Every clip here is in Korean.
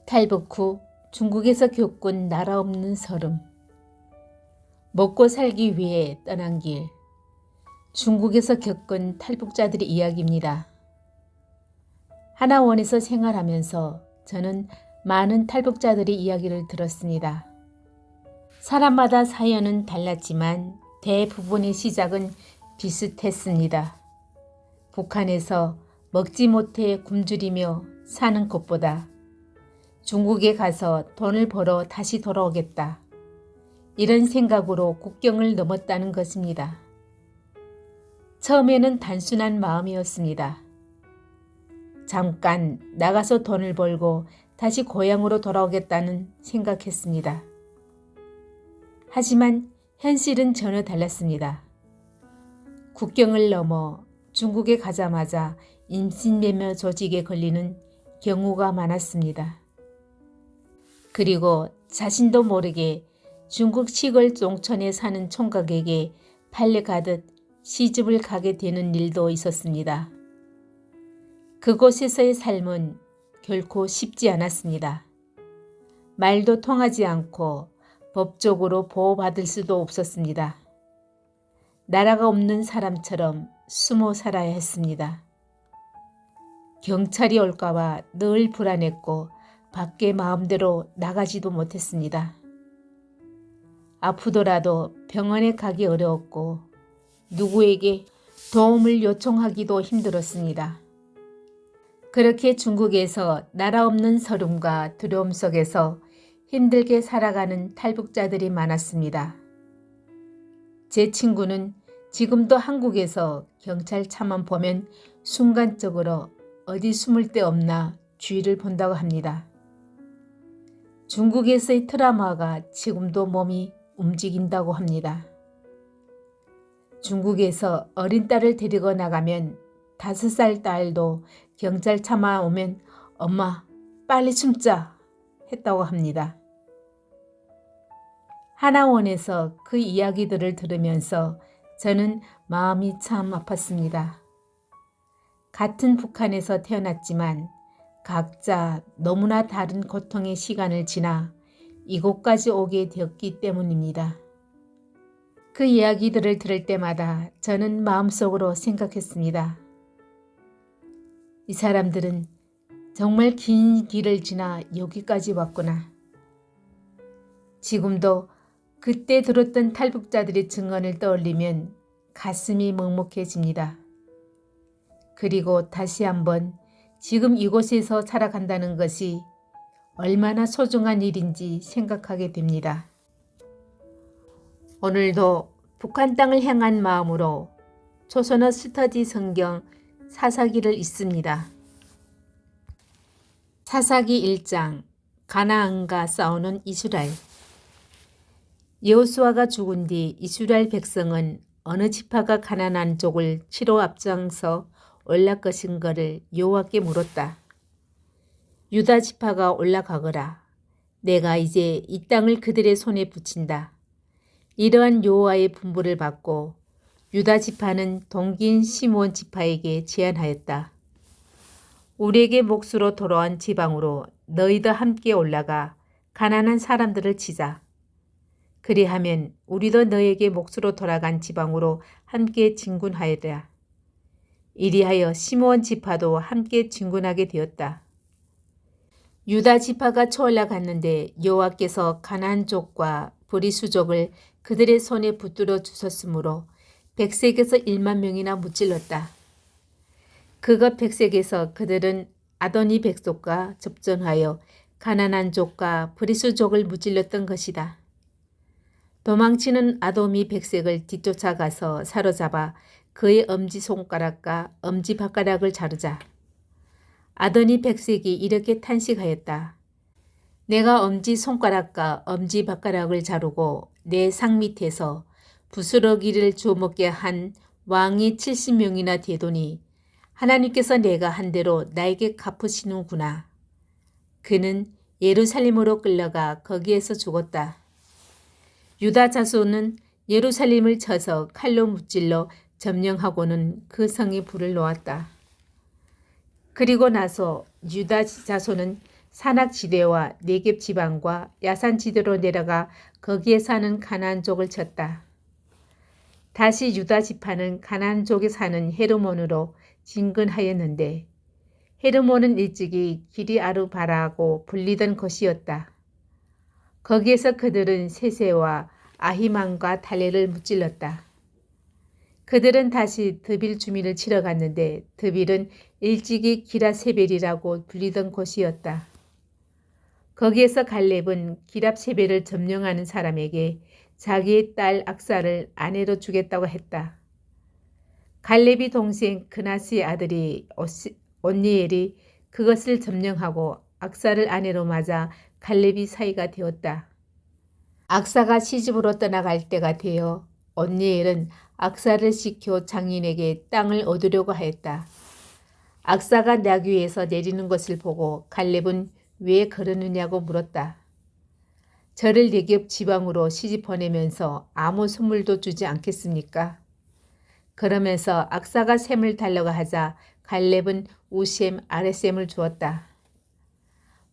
탈북 후 중국에서 겪은 나라 없는 서름. 먹고 살기 위해 떠난 길. 중국에서 겪은 탈북자들의 이야기입니다. 하나원에서 생활하면서 저는 많은 탈북자들의 이야기를 들었습니다. 사람마다 사연은 달랐지만 대부분의 시작은 비슷했습니다. 북한에서 먹지 못해 굶주리며 사는 것보다 중국에 가서 돈을 벌어 다시 돌아오겠다. 이런 생각으로 국경을 넘었다는 것입니다. 처음에는 단순한 마음이었습니다. 잠깐 나가서 돈을 벌고 다시 고향으로 돌아오겠다는 생각했습니다. 하지만 현실은 전혀 달랐습니다. 국경을 넘어 중국에 가자마자 인신매매 조직에 걸리는 경우가 많았습니다. 그리고 자신도 모르게 중국 시골 농촌에 사는 총각에게 팔려가듯 시집을 가게 되는 일도 있었습니다. 그곳에서의 삶은 결코 쉽지 않았습니다. 말도 통하지 않고 법적으로 보호받을 수도 없었습니다. 나라가 없는 사람처럼 숨어 살아야 했습니다. 경찰이 올까봐 늘 불안했고 밖에 마음대로 나가지도 못했습니다. 아프더라도 병원에 가기 어려웠고 누구에게 도움을 요청하기도 힘들었습니다. 그렇게 중국에서 나라 없는 서름과 두려움 속에서 힘들게 살아가는 탈북자들이 많았습니다. 제 친구는 지금도 한국에서 경찰차만 보면 순간적으로 어디 숨을 데 없나 주위를 본다고 합니다. 중국에서의 트라우마가 지금도 몸이 움직인다고 합니다. 중국에서 어린 딸을 데리고 나가면 5살 딸도 경찰차만 오면 엄마 빨리 숨자 했다고 합니다. 하나원에서 그 이야기들을 들으면서 저는 마음이 참 아팠습니다. 같은 북한에서 태어났지만 각자 너무나 다른 고통의 시간을 지나 이곳까지 오게 되었기 때문입니다. 그 이야기들을 들을 때마다 저는 마음속으로 생각했습니다. 이 사람들은 정말 긴 길을 지나 여기까지 왔구나. 지금도 그때 들었던 탈북자들의 증언을 떠올리면 가슴이 먹먹해집니다. 그리고 다시 한번 지금 이곳에서 살아간다는 것이 얼마나 소중한 일인지 생각하게 됩니다. 오늘도 북한 땅을 향한 마음으로 조선어 스터디 성경 사사기를 읽습니다. 사사기 1장 가나안과 싸우는 이스라엘. 여호수아가 죽은 뒤 이스라엘 백성은 어느 지파가 가나안 족을 치러 앞장서 올라 것인가를 여호와께 물었다. 유다 지파가 올라가거라. 내가 이제 이 땅을 그들의 손에 붙인다. 이러한 여호와의 분부를 받고 유다 지파는 동기인 시므온 지파에게 제안하였다. 우리에게 몫으로 돌아온 지방으로 너희도 함께 올라가 가난한 사람들을 치자. 그리하면 우리도 너에게 몫으로 돌아간 지방으로 함께 진군하여라. 이리하여 시므온 지파도 함께 진군하게 되었다. 유다 지파가 쳐올라 갔는데 여호와께서 가나안 족과 브리스족을 그들의 손에 붙들어 주셨으므로 백색에서 1만 명이나 무찔렀다. 그것 백색에서 그들은 아도니 백족과 접전하여 가나안 족과 브리스족을 무찔렀던 것이다. 도망치는 아도미 백색을 뒤쫓아가서 사로잡아 그의 엄지손가락과 엄지발가락을 자르자. 아도니 백색이 이렇게 탄식하였다. 내가 엄지손가락과 엄지발가락을 자르고 내 상 밑에서 부스러기를 주워먹게 한 왕이 70명이나 되더니 하나님께서 내가 한 대로 나에게 갚으시는구나. 그는 예루살렘으로 끌려가 거기에서 죽었다. 유다 자손은 예루살렘을 쳐서 칼로 무찔러 점령하고는 그 성에 불을 놓았다. 그리고 나서 유다 자손은 산악지대와 네겝 지방과 야산지대로 내려가 거기에 사는 가나안족을 쳤다. 다시 유다 지파는 가나안족에 사는 헤르몬으로 진근하였는데 헤르몬은 일찍이 기리아르바라고 불리던 것이었다. 거기에서 그들은 세세와 아히만과 달레를 무찔렀다. 그들은 다시 드빌 주민을 치러 갔는데 드빌은 일찍이 기라세벨이라고 불리던 곳이었다. 거기에서 갈렙은 기랍세벨을 점령하는 사람에게 자기의 딸 악사를 아내로 주겠다고 했다. 갈렙이 동생 그나스의 아들이 온니엘이 그것을 점령하고 악사를 아내로 맞아 갈렙이 사이가 되었다. 악사가 시집으로 떠나갈 때가 되어 온니엘은 악사를 시켜 장인에게 땅을 얻으려고 하였다. 악사가 나귀에서 내리는 것을 보고 갈렙은 왜 그러느냐고 물었다. 저를 네겝 지방으로 시집 보내면서 아무 선물도 주지 않겠습니까? 그러면서 악사가 셈을 달라고 하자 갈렙은 우셈 아랫셈을 주었다.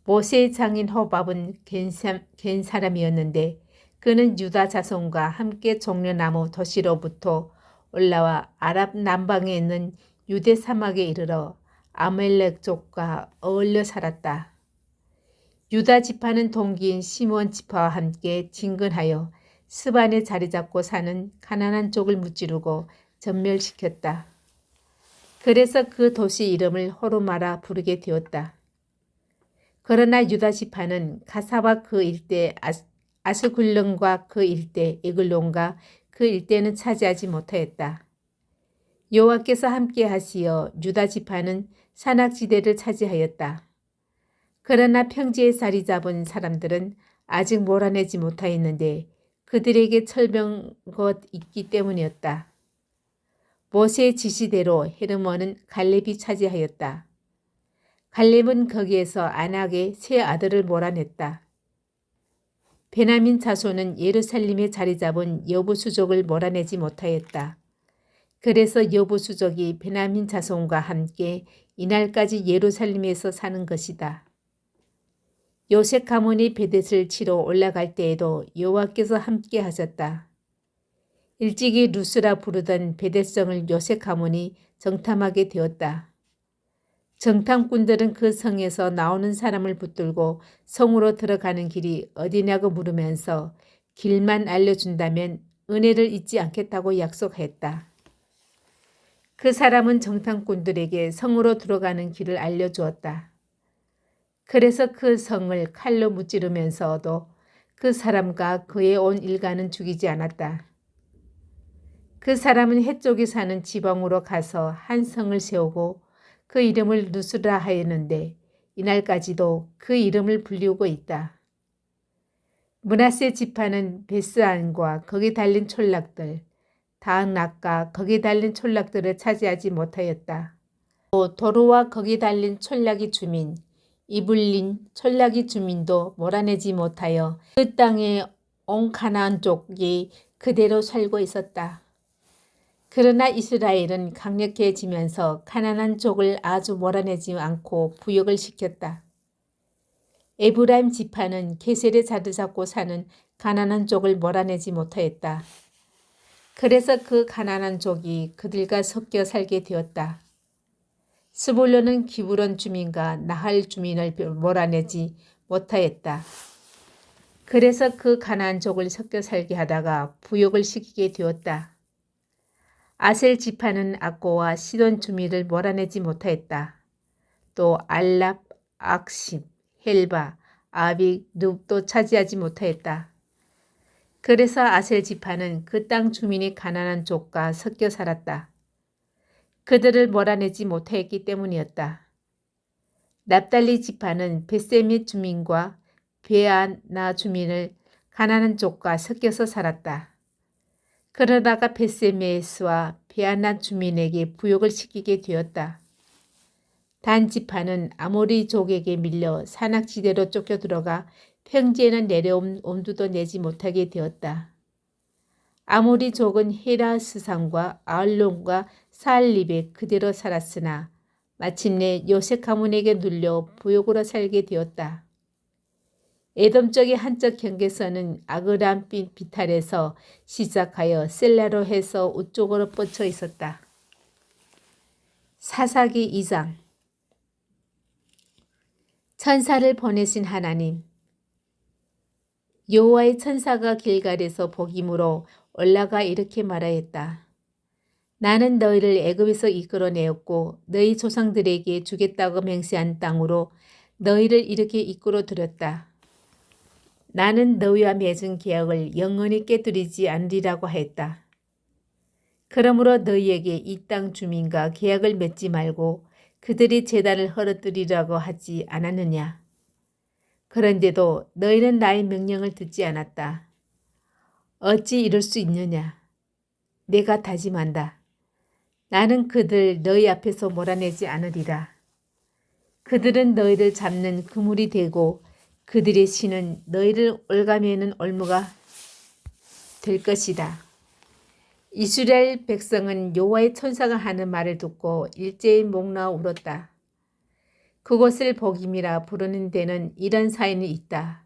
모세의 장인 호밥은 겐 사람이었는데 그는 유다 자손과 함께 종려나무 도시로부터 올라와 아랍 남방에 있는 유대 사막에 이르러 아멜렉족과 어울려 살았다. 유다 지파는 동기인 시므온 지파와 함께 진근하여 스반에 자리 잡고 사는 가나안 족을 무찌르고 전멸시켰다. 그래서 그 도시 이름을 호르마라 부르게 되었다. 그러나 유다 지파는 가사와 그 일대 아스굴론과 그 일대 에글론과 그 일대는 차지하지 못하였다. 여호와께서 함께 하시어 유다 지파는 산악지대를 차지하였다. 그러나 평지에 자리 잡은 사람들은 아직 몰아내지 못하였는데 그들에게 철병것 있기 때문이었다. 모세의 지시대로 헤르몬은 갈렙이 차지하였다. 갈렙은 거기에서 안악의 세 아들을 몰아냈다. 베냐민 자손은 예루살렘에 자리 잡은 여부수족을 몰아내지 못하였다. 그래서 여부수족이 베냐민 자손과 함께 이날까지 예루살렘에서 사는 것이다. 요셉 가문이 베댓을 치러 올라갈 때에도 여호와께서 함께 하셨다. 일찍이 루스라 부르던 베댓성을 요셉 가문이 정탐하게 되었다. 정탐꾼들은 그 성에서 나오는 사람을 붙들고 성으로 들어가는 길이 어디냐고 물으면서 길만 알려준다면 은혜를 잊지 않겠다고 약속했다. 그 사람은 정탐꾼들에게 성으로 들어가는 길을 알려주었다. 그래서 그 성을 칼로 무찌르면서도 그 사람과 그의 온 일가는 죽이지 않았다. 그 사람은 해쪽에 사는 지방으로 가서 한 성을 세우고 그 이름을 누스라 하였는데 이날까지도 그 이름을 불리우고 있다. 므낫세 지파는 베스안과 거기 달린 촌락들, 다낙과 거기 달린 촌락들을 차지하지 못하였다. 또 도로와 거기 달린 촌락이 주민, 이블린 촌락이 주민도 몰아내지 못하여 그 땅에 온 가나안 족이 그대로 살고 있었다. 그러나 이스라엘은 강력해지면서 가나안 족을 아주 몰아내지 않고 부역을 시켰다. 에브라임 지파는 게셀에 자리 잡고 사는 가나안 족을 몰아내지 못하였다. 그래서 그 가나안 족이 그들과 섞여 살게 되었다. 스불론은 기브론 주민과 나할 주민을 몰아내지 못하였다. 그래서 그 가나안 족을 섞여 살게 하다가 부역을 시키게 되었다. 아셀 지파는 악고와 시돈 주민을 몰아내지 못하였다. 또 알랍, 악십, 헬바, 아빅, 룹도 차지하지 못하였다. 그래서 아셀 지파는 그 땅 주민이 가나안 족과 섞여 살았다. 그들을 몰아내지 못하였기 때문이었다. 납달리 지파는 벳세밋 주민과 베아나 주민을 가나안 족과 섞여서 살았다. 그러다가 벳세메스와 베아나 주민에게 부역을 시키게 되었다. 단 지파는 아모리족에게 밀려 산악지대로 쫓겨 들어가 평지에는 내려온 엄두도 내지 못하게 되었다. 아모리족은 헤라스산과 아을론과 사알립에 그대로 살았으나 마침내 요셉 가문에게 눌려 부욕으로 살게 되었다. 에돔족의 한쪽 경계선은 아그람 비탈에서 시작하여 셀라로 해서 우쪽으로 뻗쳐 있었다. 사사기 2장. 천사를 보내신 하나님. 여호와의 천사가 길갈에서 복임으로 올라가 이렇게 말하였다. 나는 너희를 애굽에서 이끌어내었고 너희 조상들에게 주겠다고 맹세한 땅으로 너희를 이렇게 이끌어들였다. 나는 너희와 맺은 계약을 영원히 깨뜨리지 않으리라고 하였다. 그러므로 너희에게 이 땅 주민과 계약을 맺지 말고 그들이 제단을 헐어뜨리라고 하지 않았느냐. 그런데도 너희는 나의 명령을 듣지 않았다. 어찌 이럴 수 있느냐. 내가 다짐한다. 나는 그들 너희 앞에서 몰아내지 않으리라. 그들은 너희를 잡는 그물이 되고 그들의 신은 너희를 올가매는 올무가 될 것이다. 이스라엘 백성은 여호와의 천사가 하는 말을 듣고 일제히 목 나와 울었다. 그곳을 복임이라 부르는 데는 이런 사인이 있다.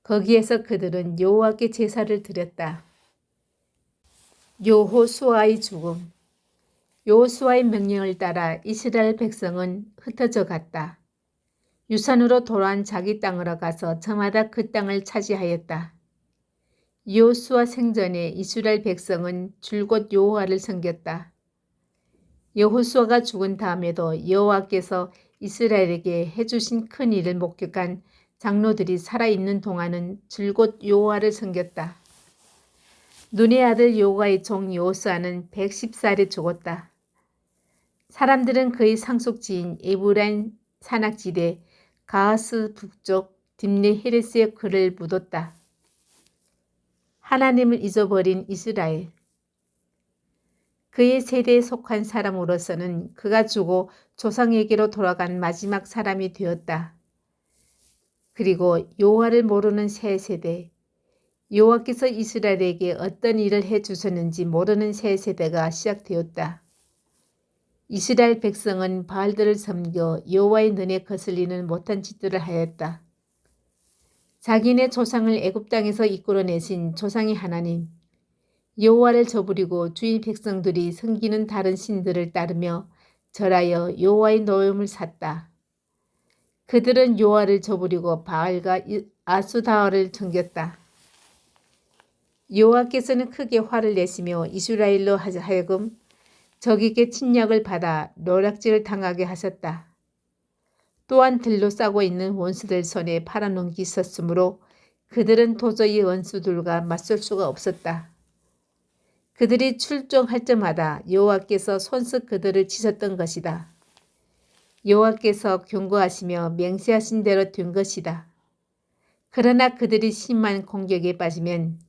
거기에서 그들은 여호와께 제사를 드렸다. 여호수아의 죽음. 여호수아의 명령을 따라 이스라엘 백성은 흩어져 갔다. 유산으로 돌아온 자기 땅으로 가서 저마다 그 땅을 차지하였다. 여호수아 생전에 이스라엘 백성은 줄곧 여호와를 섬겼다. 여호수아가 죽은 다음에도 여호와께서 이스라엘에게 해주신 큰 일을 목격한 장로들이 살아있는 동안은 줄곧 여호와를 섬겼다. 눈의 아들 여호와의 종 여호수아는 110살에 죽었다. 사람들은 그의 상속지인 에브라임 산악지대 가하스 북쪽 딥네 헤레스에 그를 묻었다. 하나님을 잊어버린 이스라엘. 그의 세대에 속한 사람으로서는 그가 죽어 조상에게로 돌아간 마지막 사람이 되었다. 그리고 여호와를 모르는 새 세대, 여호와께서 이스라엘에게 어떤 일을 해주셨는지 모르는 새 세대가 시작되었다. 이스라엘 백성은 바알들을 섬겨 여호와의 눈에 거슬리는 못한 짓들을 하였다. 자기네 조상을 애굽 땅에서 이끌어내신 조상의 하나님, 여호와를 저버리고 주인 백성들이 섬기는 다른 신들을 따르며 절하여 여호와의 노염을 샀다. 그들은 여호와를 저버리고 바알과 아수다를 섬겼다. 여호와께서는 크게 화를 내시며 이스라엘로 하여금 적에게 침략을 받아 노략질을 당하게 하셨다. 또한 들로 싸고 있는 원수들 손에 팔아놓은 게 있었으므로 그들은 도저히 원수들과 맞설 수가 없었다. 그들이 출정할 때마다 여호와께서 손수 그들을 치셨던 것이다. 여호와께서 경고하시며 맹세하신 대로 된 것이다. 그러나 그들이 심한 공격에 빠지면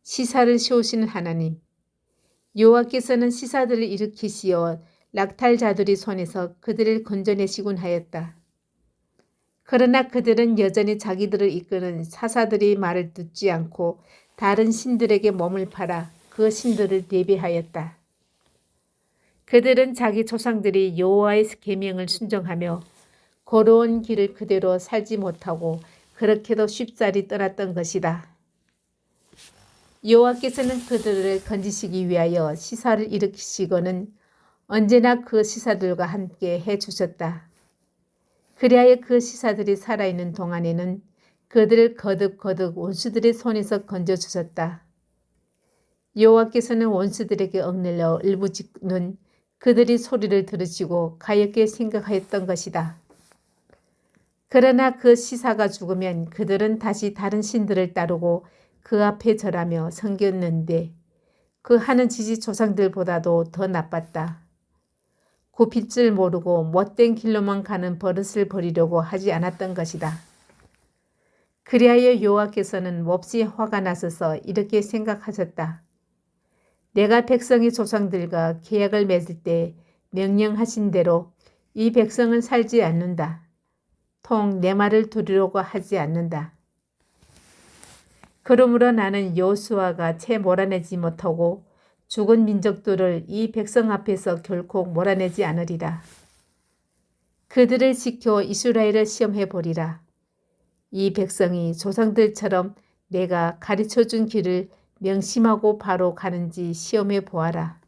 시사를 세우시는 하나님, 여호와께서는 시사들을 일으키시어 낙탈자들의 손에서 그들을 건져내시곤 하였다. 그러나 그들은 여전히 자기들을 이끄는 사사들의 말을 듣지 않고 다른 신들에게 몸을 팔아 그 신들을 예배하였다. 그들은 자기 조상들이 여호와의 계명을 순종하며 걸어온 길을 그대로 살지 못하고 그렇게도 쉽사리 떠났던 것이다. 여호와께서는 그들을 건지시기 위하여 시사를 일으키시고는 언제나 그 시사들과 함께 해주셨다. 그리하여 그 시사들이 살아있는 동안에는 그들을 거듭거듭 원수들의 손에서 건져주셨다. 여호와께서는 원수들에게 억눌려 울부짖는 그들의 소리를 들으시고 가엾게 생각하였던 것이다. 그러나 그 시사가 죽으면 그들은 다시 다른 신들을 따르고 그 앞에 절하며 섬겼는데 그 하는 짓이 조상들보다도 더 나빴다. 굽힐 줄 모르고 못된 길로만 가는 버릇을 버리려고 하지 않았던 것이다. 그리하여 여호와께서는 몹시 화가 나셔서 이렇게 생각하셨다. 내가 백성의 조상들과 계약을 맺을 때 명령하신 대로 이 백성은 살지 않는다. 통 내 말을 들으려고 하지 않는다. 그러므로 나는 여호수아가 채 몰아내지 못하고 죽은 민족들을 이 백성 앞에서 결코 몰아내지 않으리라. 그들을 지켜 이스라엘을 시험해 보리라. 이 백성이 조상들처럼 내가 가르쳐준 길을 명심하고 바로 가는지 시험해 보아라.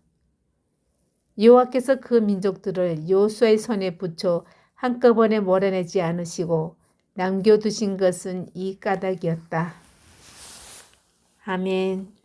여호와께서 그 민족들을 여호수아의 손에 붙여 한꺼번에 몰아내지 않으시고 남겨두신 것은 이 까닭이었다. 아멘.